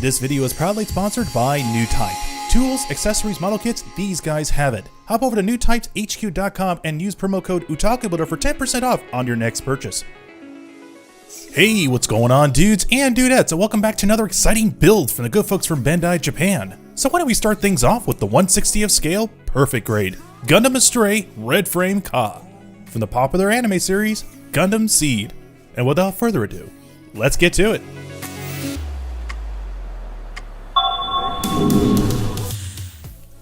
This video is proudly sponsored by New Type. Tools, accessories, model kits, these guys have it. Hop over to newtypeshq.com and use promo code Otaku for 10% off on your next purchase. Hey, what's going on, dudes and dudettes, and welcome back to another exciting build from the good folks from Bandai, Japan. So why don't we start things off with the 1/60th scale, perfect grade, Gundam Astray Red Frame Ka, from the popular anime series, Gundam Seed. And without further ado, let's get to it.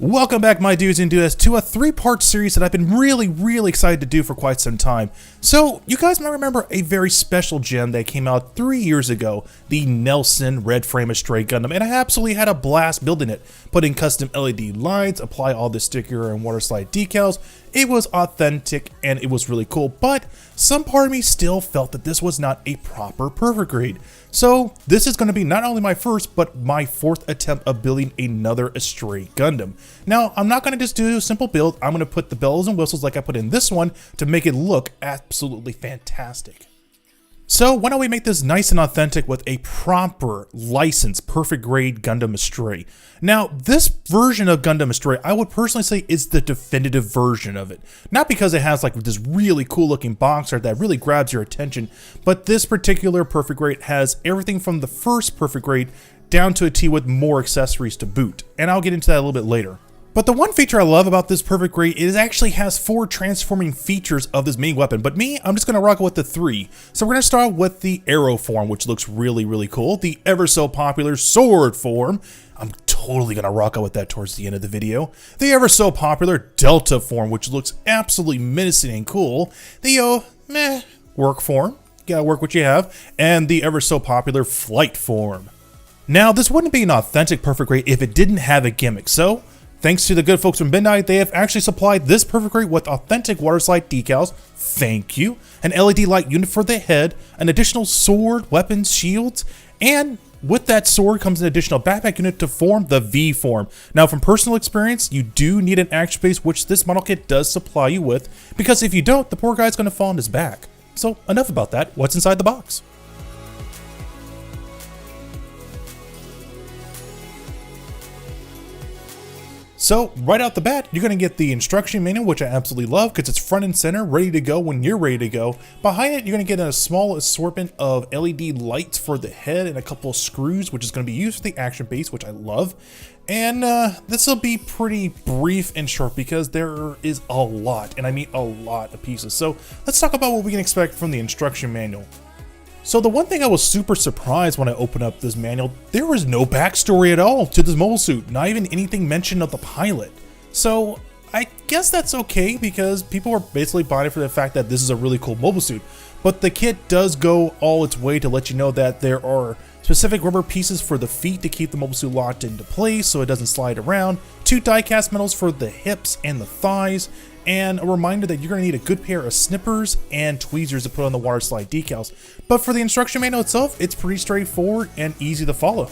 Welcome back, my dudes and dudettes, to a three-part series that I've been really excited to do for quite some time. So, you guys might remember a very special gem that came out 3 years ago, the Nelson Red Frame Astray Gundam, and I absolutely had a blast building it. Putting custom LED lights, apply all the sticker and water slide decals. It was authentic and it was really cool, but some part of me still felt that this was not a proper perfect grade. So this is going to be not only my first, but my fourth attempt of building another Astray Gundam. Now, I'm not going to just do a simple build. I'm going to put the bells and whistles like I put in this one to make it look absolutely fantastic. So why don't we make this nice and authentic with a proper licensed perfect grade Gundam Astray. Now this version of Gundam Astray I would personally say is the definitive version of it. Not because it has like this really cool looking box art that really grabs your attention, but this particular perfect grade has everything from the first perfect grade down to a T with more accessories to boot. And I'll get into that a little bit later. But the one feature I love about this perfect grade is it actually has 4 transforming features of this main weapon. But me, I'm just going to rock it with the 3. So we're going to start with the arrow form, which looks really cool. The ever so popular sword form. I'm totally going to rock out with that towards the end of the video. The ever so popular delta form, which looks absolutely menacing and cool. The work form. You gotta work what you have. And the ever so popular flight form. Now, this wouldn't be an authentic perfect grade if it didn't have a gimmick. So thanks to the good folks from Bandai, they have actually supplied this perfect grade with authentic water slide decals. Thank you. An LED light unit for the head, an additional sword, weapons, shields, and with that sword comes an additional backpack unit to form the V form. Now, from personal experience, you do need an action base, which this model kit does supply you with, because if you don't, the poor guy's going to fall on his back. So enough about that. What's inside the box? So right out the bat, you're going to get the instruction manual, which I absolutely love because it's front and center, ready to go when you're ready to go. Behind it, you're going to get a small assortment of LED lights for the head and a couple of screws, which is going to be used for the action base, which I love. And this will be pretty brief and short because there is a lot, and I mean a lot of pieces. So let's talk about what we can expect from the instruction manual. So the one thing I was super surprised when I opened up this manual, there was no backstory at all to this mobile suit, not even anything mentioned of the pilot. So I guess that's okay because people are basically buying it for the fact that this is a really cool mobile suit. But the kit does go all its way to let you know that there are specific rubber pieces for the feet to keep the mobile suit locked into place so it doesn't slide around, 2 die-cast metals for the hips and the thighs, and a reminder that you're going to need a good pair of snippers and tweezers to put on the water slide decals. But for the instruction manual itself, it's pretty straightforward and easy to follow.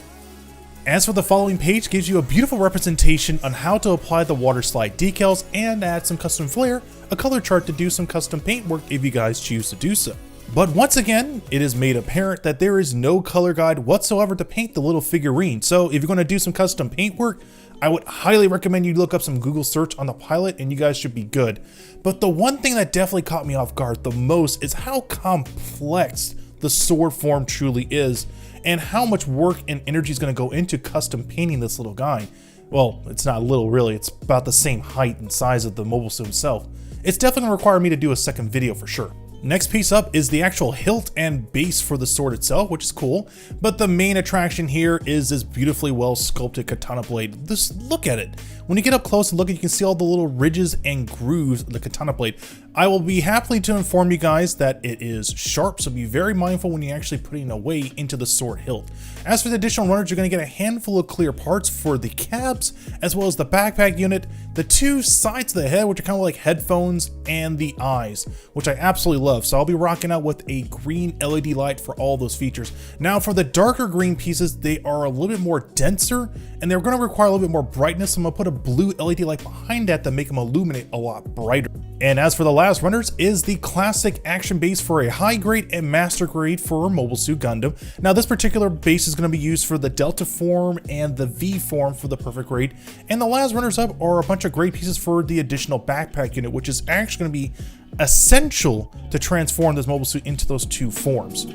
As for the following page, gives you a beautiful representation on how to apply the water slide decals and add some custom flair, a color chart to do some custom paint work if you guys choose to do so. But once again, it is made apparent that there is no color guide whatsoever to paint the little figurine. So if you're going to do some custom paint work, I would highly recommend you look up some Google search on the pilot and you guys should be good. But the one thing that definitely caught me off guard the most is how complex the sword form truly is and how much work and energy is going to go into custom painting this little guy. Well, it's not little really, it's about the same height and size of the mobile suit himself. It's definitely going to require me to do a second video for sure. Next piece up is the actual hilt and base for the sword itself, which is cool. But the main attraction here is this beautifully well sculpted katana blade. Just look at it. When you get up close and look, you can see all the little ridges and grooves of the katana blade. I will be happy to inform you guys that it is sharp, so be very mindful when you're actually putting away into the sword hilt. As for the additional runners, you're going to get a handful of clear parts for the cabs, as well as the backpack unit, the 2 sides of the head, which are kind of like headphones, and the eyes, which I absolutely love. So I'll be rocking out with a green LED light for all those features. Now for the darker green pieces, they are a little bit more denser, and they're going to require a little bit more brightness. So I'm going to put a blue LED light behind that to make them illuminate a lot brighter. And as for the last last runners is the classic action base for a high grade and master grade for Mobile Suit Gundam. Now this particular base is going to be used for the Delta form and the V form for the perfect grade, and the last runners up are a bunch of grade pieces for the additional backpack unit, which is actually going to be essential to transform this mobile suit into those two forms.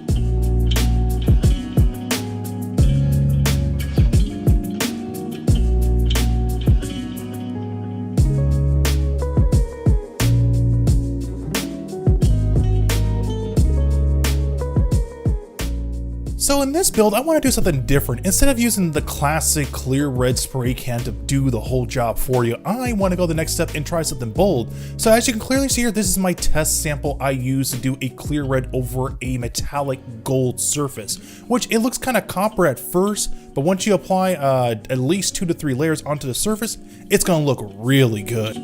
So in this build, I want to do something different. Instead of using the classic clear red spray can to do the whole job for you, I want to go the next step and try something bold. So as you can clearly see here, this is my test sample I used to do a clear red over a metallic gold surface, which it looks kind of copper at first, but once you apply at least 2 to 3 layers onto the surface, it's going to look really good.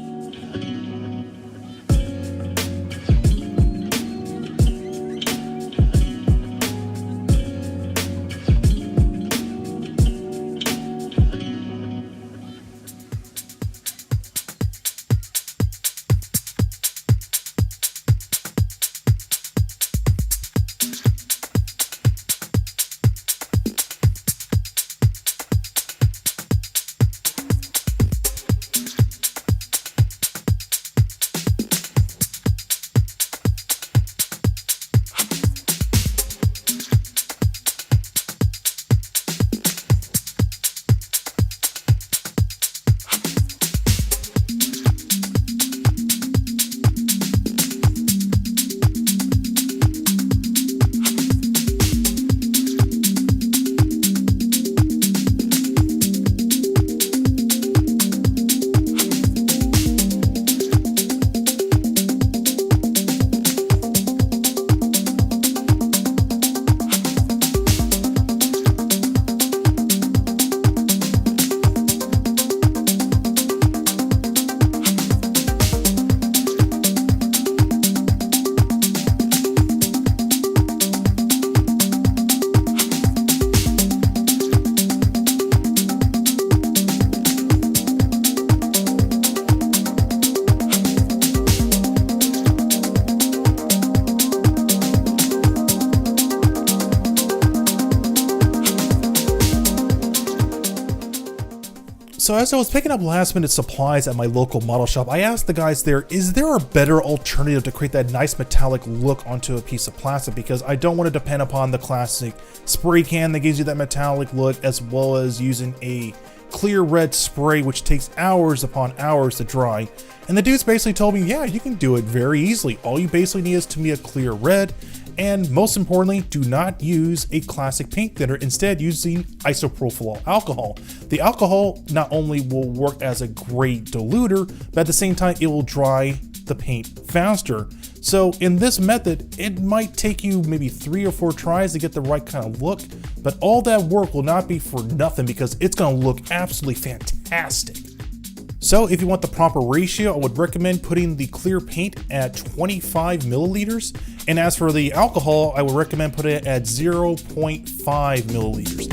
So as I was picking up last minute supplies at my local model shop, I asked the guys there, is there a better alternative to create that nice metallic look onto a piece of plastic? Because I don't want to depend upon the classic spray can that gives you that metallic look, as well as using a clear red spray which takes hours upon hours to dry. And the dudes basically told me, yeah, you can do it very easily. All you basically need is to be a clear red, and most importantly, do not use a classic paint thinner, instead using isopropyl alcohol. The alcohol not only will work as a great diluter, but at the same time it will dry the paint faster. So in this method, it might take you maybe 3 or 4 tries to get the right kind of look, but all that work will not be for nothing because it's going to look absolutely fantastic. So if you want the proper ratio, I would recommend putting the clear paint at 25 milliliters. And as for the alcohol, I would recommend putting it at 0.5 milliliters.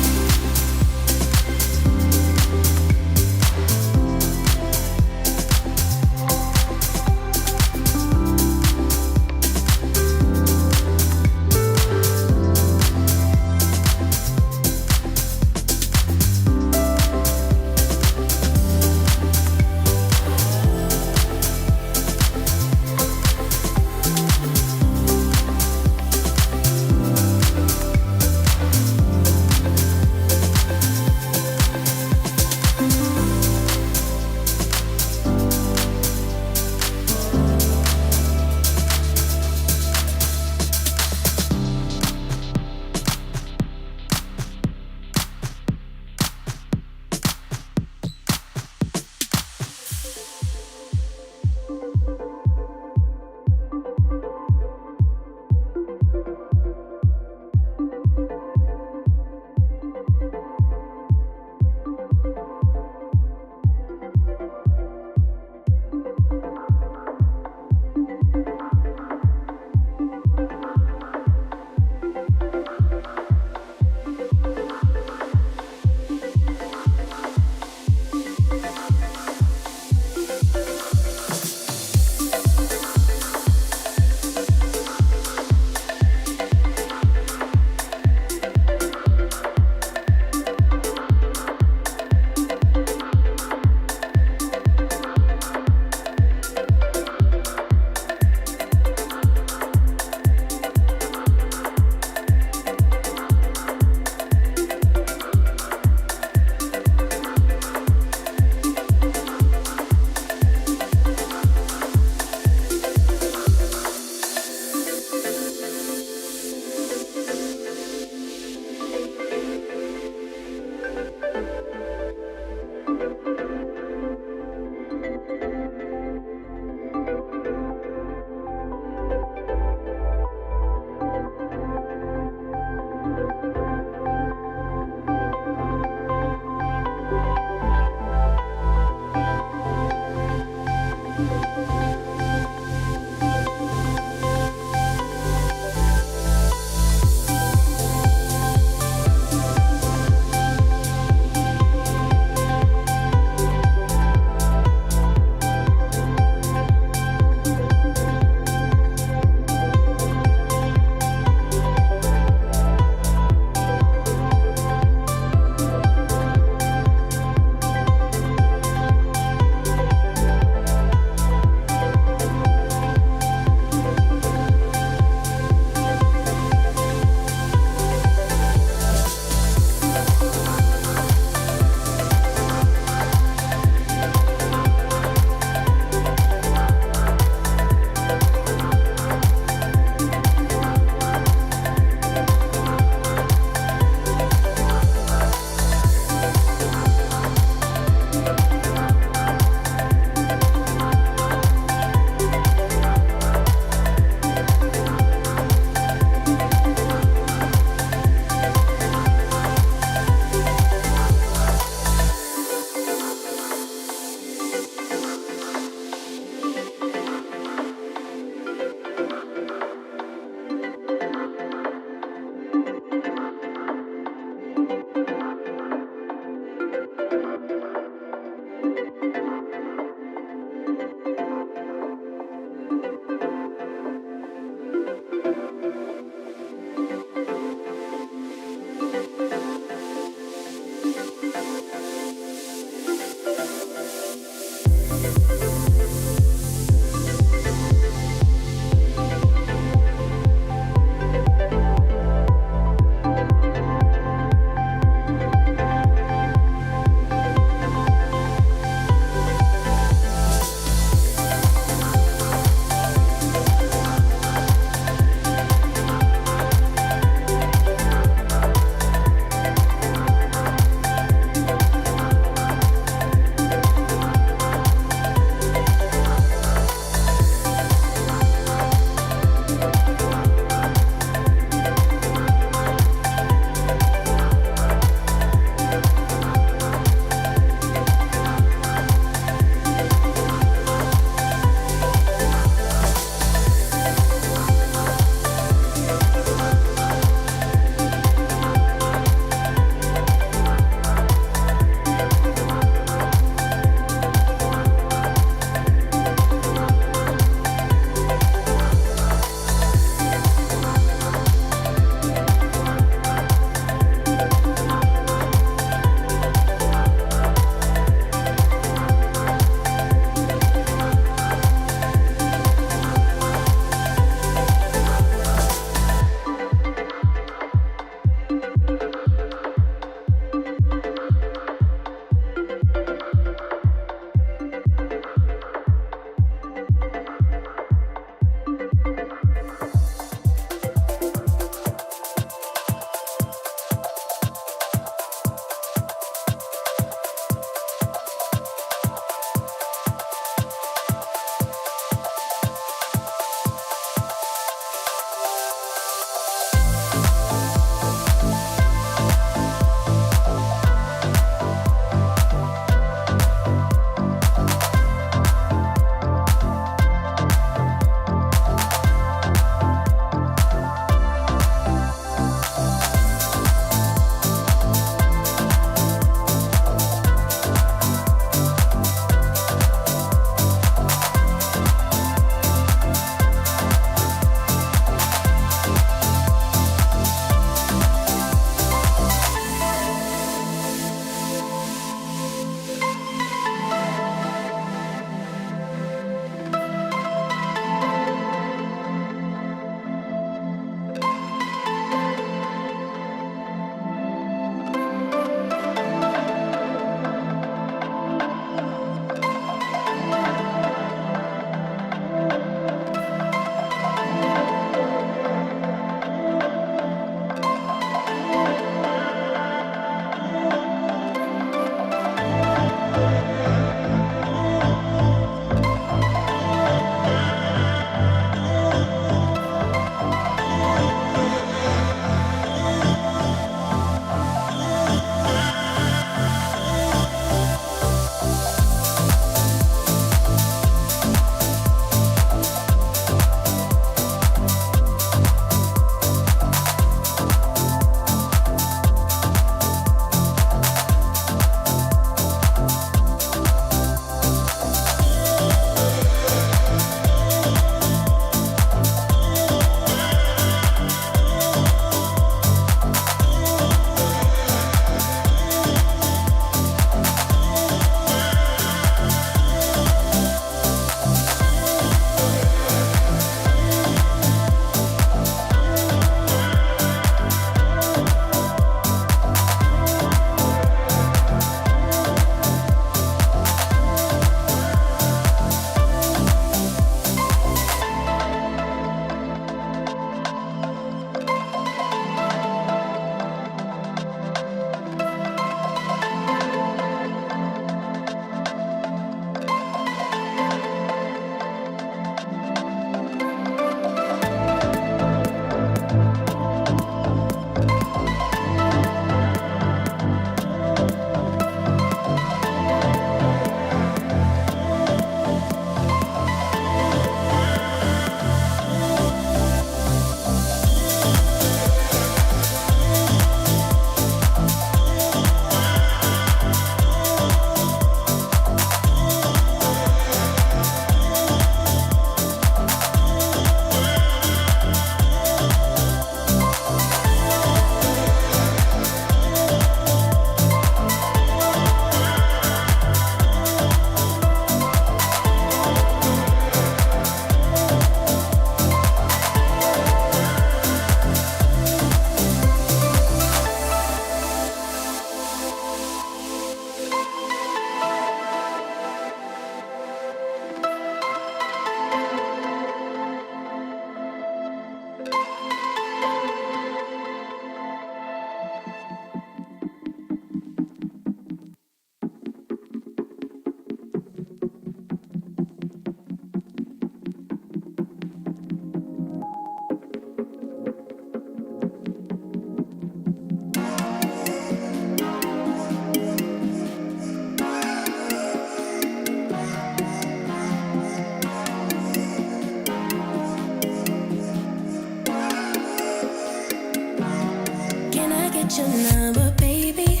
get your number, baby.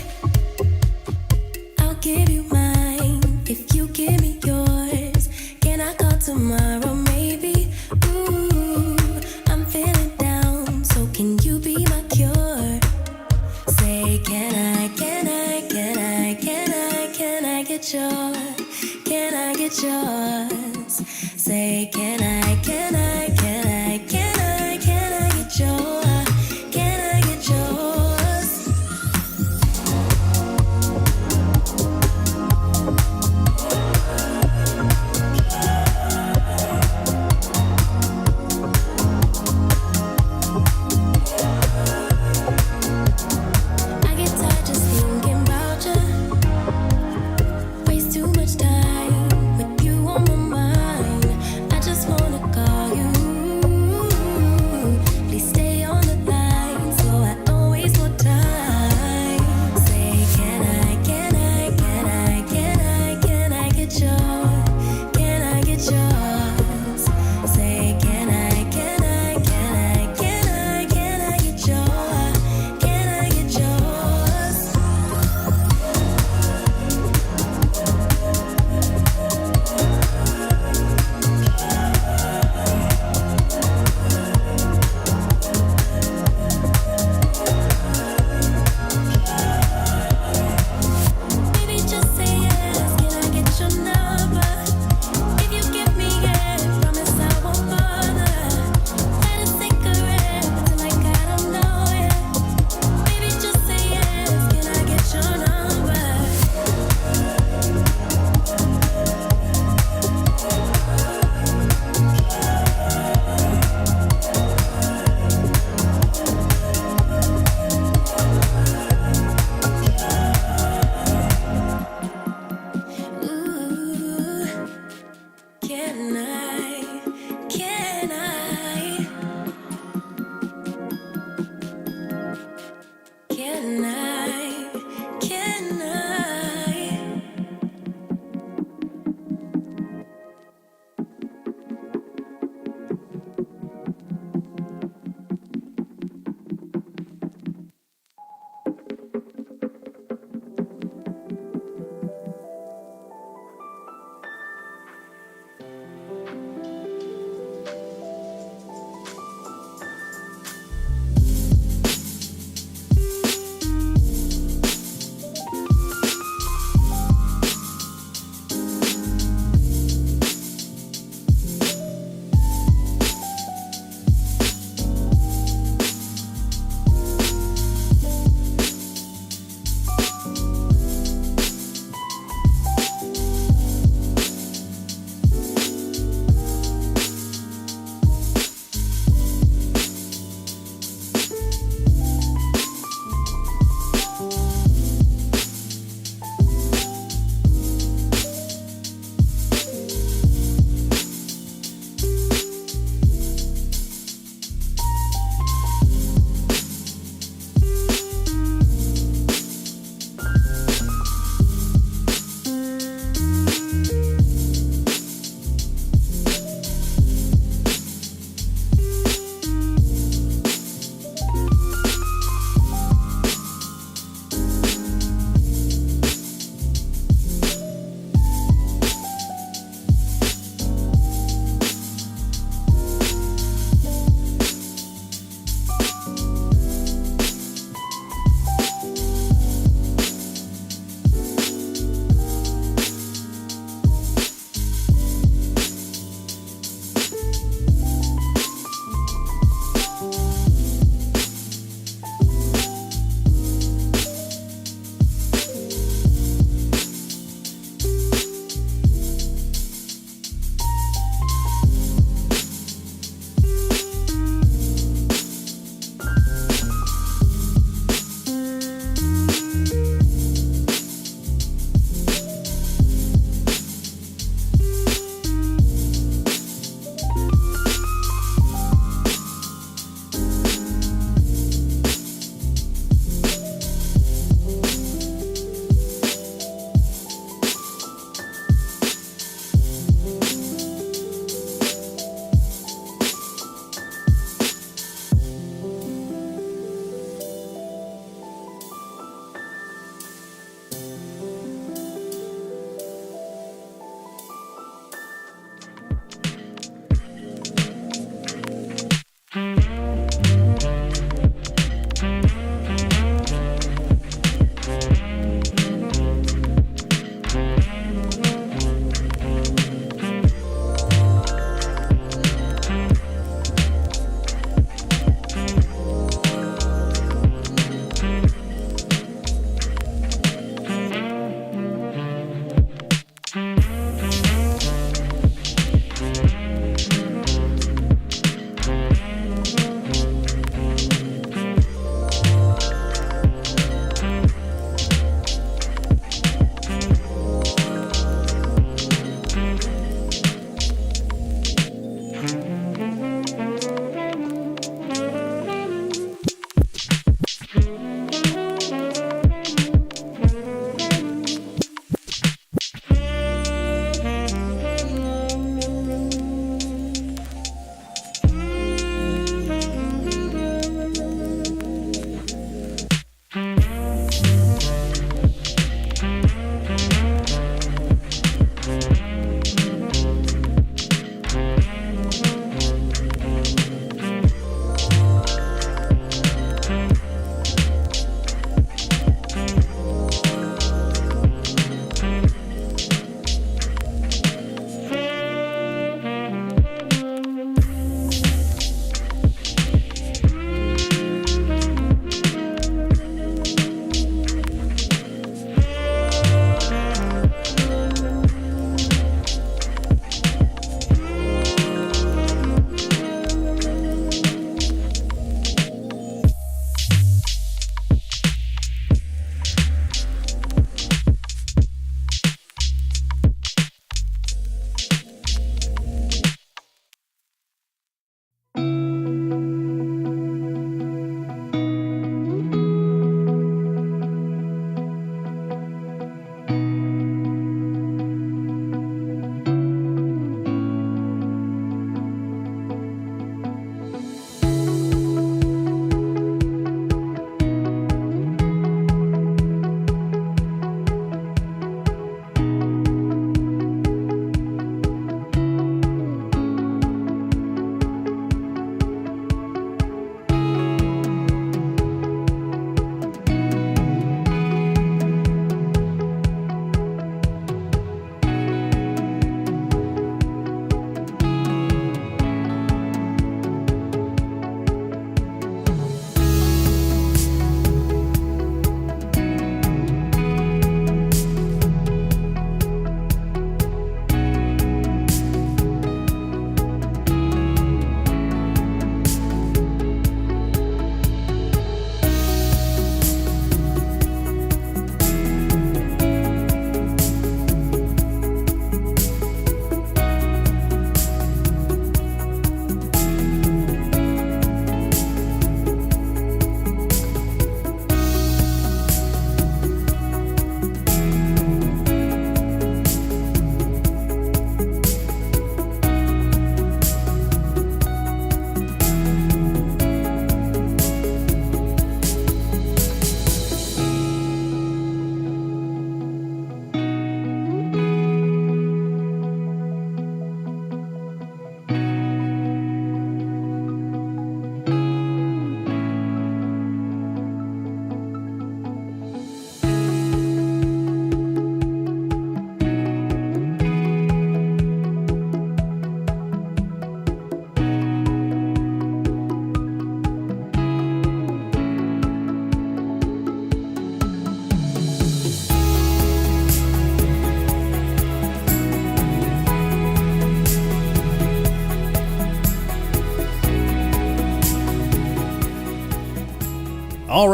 I'll give you mine if you give me yours. Can I call tomorrow, maybe? Ooh, I'm feeling down, so can you be my cure? Say, can I get yours? Can I get yours? Say, can I get yours? Can I get yours? I get tired just thinking about you. Waste too much time with you on my mind.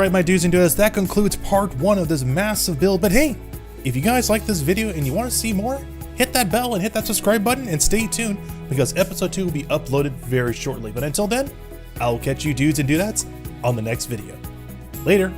Alright, my dudes and dudes, that concludes part 1 of this massive build. But hey, if you guys like this video and you want to see more, hit that bell and hit that subscribe button and stay tuned because episode 2 will be uploaded very shortly. But until then, I'll catch you dudes and dudettes on the next video. Later.